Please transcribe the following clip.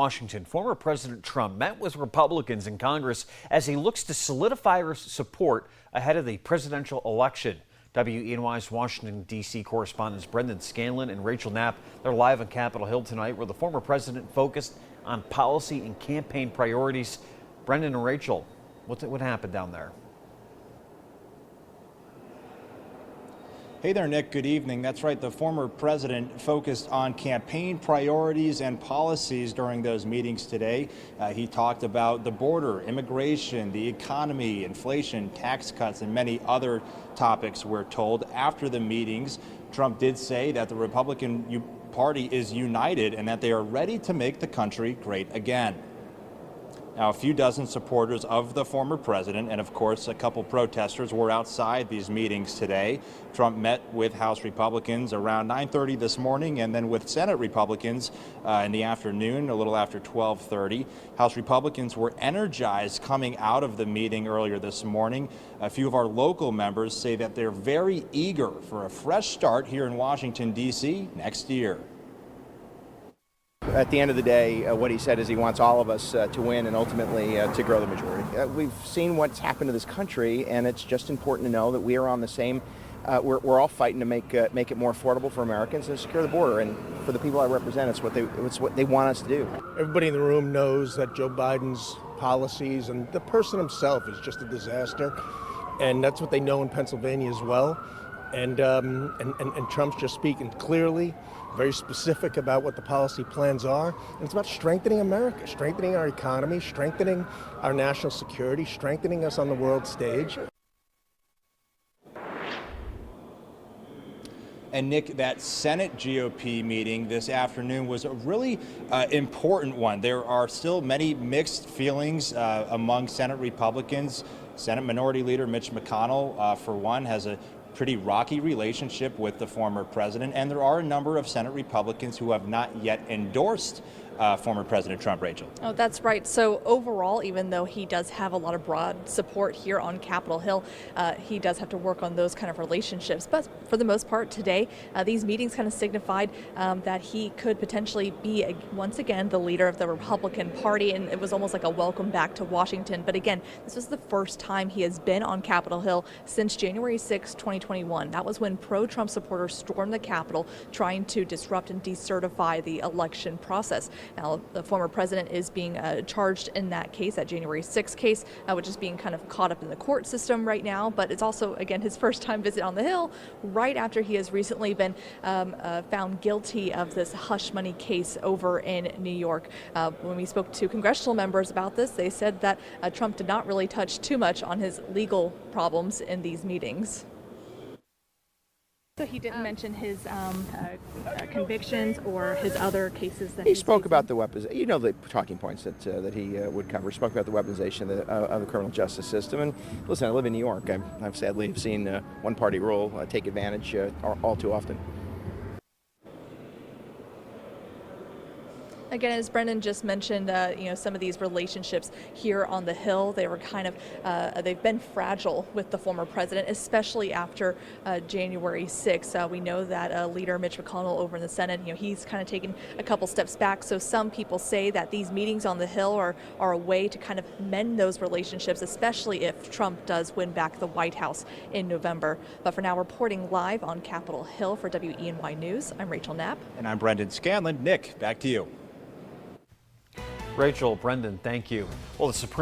Washington, former President Trump met with Republicans in Congress as he looks to solidify support ahead of the presidential election. WENY's Washington, D.C. correspondents Brendan Scanlon and Rachel Knapp, they're live on Capitol Hill tonight, where the former president focused on policy and campaign priorities. Brendan and Rachel, what happened down there? Hey there, Nick. Good evening. That's right. The former president focused on campaign priorities and policies during those meetings today. He talked about the border, immigration, the economy, inflation, tax cuts, and many other topics, we're told. After the meetings, Trump did say that the Republican Party is united and that they are ready to make the country great again. Now, a few dozen supporters of the former president and, of course, a couple protesters were outside these meetings today. Trump met with House Republicans around 9:30 this morning and then with Senate Republicans in the afternoon, a little after 12:30. House Republicans were energized coming out of the meeting earlier this morning. A few of our local members say that they're very eager for a fresh start here in Washington, D.C. next year. At the end of the day, what he said is he wants all of us to win and ultimately to grow the majority. We've seen what's happened to this country, and it's just important to know that we are on the same. We're all fighting to make it more affordable for Americans and secure the border. And for the people I represent, it's what they want us to do. Everybody in the room knows that Joe Biden's policies and the person himself is just a disaster, and that's what they know in Pennsylvania as well. And Trump's just speaking clearly, very specific about what the policy plans are. And it's about strengthening America, strengthening our economy, strengthening our national security, strengthening us on the world stage. And Nick, that Senate GOP meeting this afternoon was a really important one. There are still many mixed feelings among Senate Republicans. Senate Minority Leader Mitch McConnell, for one, has a pretty rocky relationship with the former president, and there are a number of Senate Republicans who have not yet endorsed former President Trump. Rachel. Oh, that's right. So overall, even though he does have a lot of broad support here on Capitol Hill, he does have to work on those kind of relationships. But for the most part today, these meetings kind of signified that he could potentially be once again the leader of the Republican Party, and it was almost like a welcome back to Washington. But again, this was the first time he has been on Capitol Hill since January 6, 2021. That was when pro-Trump supporters stormed the Capitol trying to disrupt and decertify the election process. Now, the former president is being charged in that case, that January 6th case, which is being kind of caught up in the court system right now. But it's also, again, his first time visit on the Hill right after he has recently been found guilty of this hush money case over in New York. When we spoke to congressional members about this, they said that Trump did not really touch too much on his legal problems in these meetings. So he didn't mention his convictions or his other cases that he spoke about the weapons. You know the talking points that he would cover. Spoke about the weaponization of the criminal justice system. And listen, I live in New York. I've sadly seen one-party rule take advantage all too often. Again, as Brendan just mentioned, some of these relationships here on the Hill, they were kind of, they've been fragile with the former president, especially after January 6th. We know that leader Mitch McConnell over in the Senate, he's kind of taken a couple steps back. So some people say that these meetings on the Hill are a way to kind of mend those relationships, especially if Trump does win back the White House in November. But for now, reporting live on Capitol Hill for WENY News, I'm Rachel Knapp. And I'm Brendan Scanlon. Nick, back to you. Rachel, Brendan, thank you. Well, the Supreme